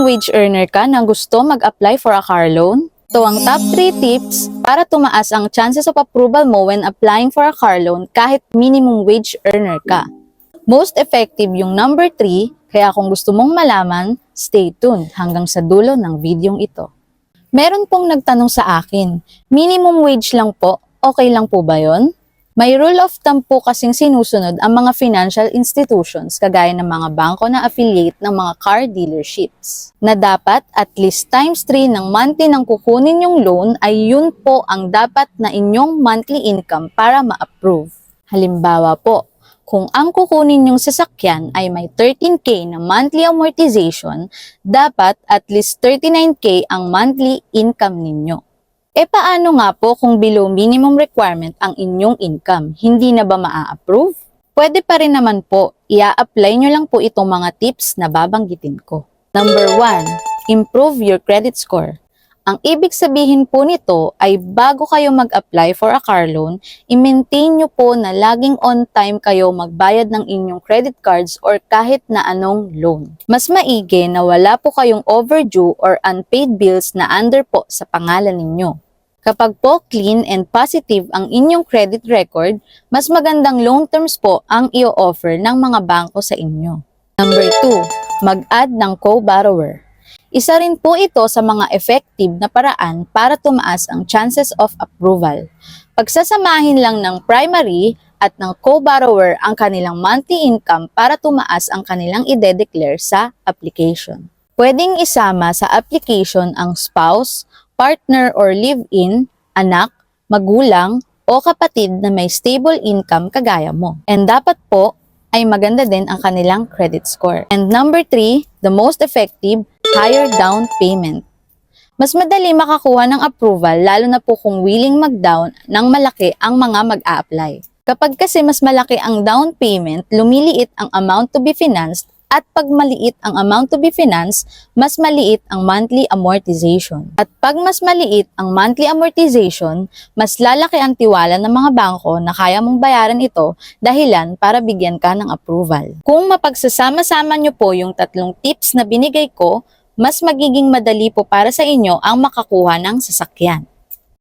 wage earner ka na gusto mag-apply for a car loan? Ito ang top 3 tips para tumaas ang chances of approval mo when applying for a car loan kahit minimum wage earner ka. Most effective yung number 3, kaya kung gusto mong malaman, stay tuned hanggang sa dulo ng videong ito. Meron pong nagtanong sa akin, minimum wage lang po, okay lang po ba yon? May rule of thumb po kasing sinusunod ang mga financial institutions kagaya ng mga bangko na affiliate ng mga car dealerships na dapat at least times 3 ng monthly nang kukunin yung loan ay yun po ang dapat na inyong monthly income para ma-approve. Halimbawa po, kung ang kukunin yung sasakyan ay may 13K na monthly amortization, dapat at least 39K ang monthly income ninyo. E paano nga po kung below minimum requirement ang inyong income? Hindi na ba maa-approve? Pwede pa rin naman po, ia-apply nyo lang po itong mga tips na babanggitin ko. Number 1, improve your credit score. Ang ibig sabihin po nito ay bago kayo mag-apply for a car loan, i-maintain nyo po na laging on time kayo magbayad ng inyong credit cards or kahit na anong loan. Mas maigi na wala po kayong overdue or unpaid bills na under po sa pangalan ninyo. Kapag po clean and positive ang inyong credit record, mas magandang loan terms po ang i-offer ng mga bangko sa inyo. Number 2, mag-add ng co-borrower. Isa rin po ito sa mga effective na paraan para tumaas ang chances of approval. Pagsasamahin lang ng primary at ng co-borrower ang kanilang monthly income para tumaas ang kanilang ide-declare sa application. Pwedeng isama sa application ang spouse, partner or live-in, anak, magulang, o kapatid na may stable income kagaya mo. And dapat po ay maganda din ang kanilang credit score. And number 3, the most effective, higher down payment. Mas madali makakuha ng approval lalo na po kung willing mag-down ng malaki ang mga mag-a-apply. Kapag kasi mas malaki ang down payment, lumiliit ang amount to be financed at pag maliit ang amount to be financed, mas maliit ang monthly amortization. At pag mas maliit ang monthly amortization, mas lalaki ang tiwala ng mga bangko na kaya mong bayaran ito dahilan para bigyan ka ng approval. Kung mapagsasama-sama nyo po yung 3 tips na binigay ko, mas magiging madali po para sa inyo ang makakuha ng sasakyan.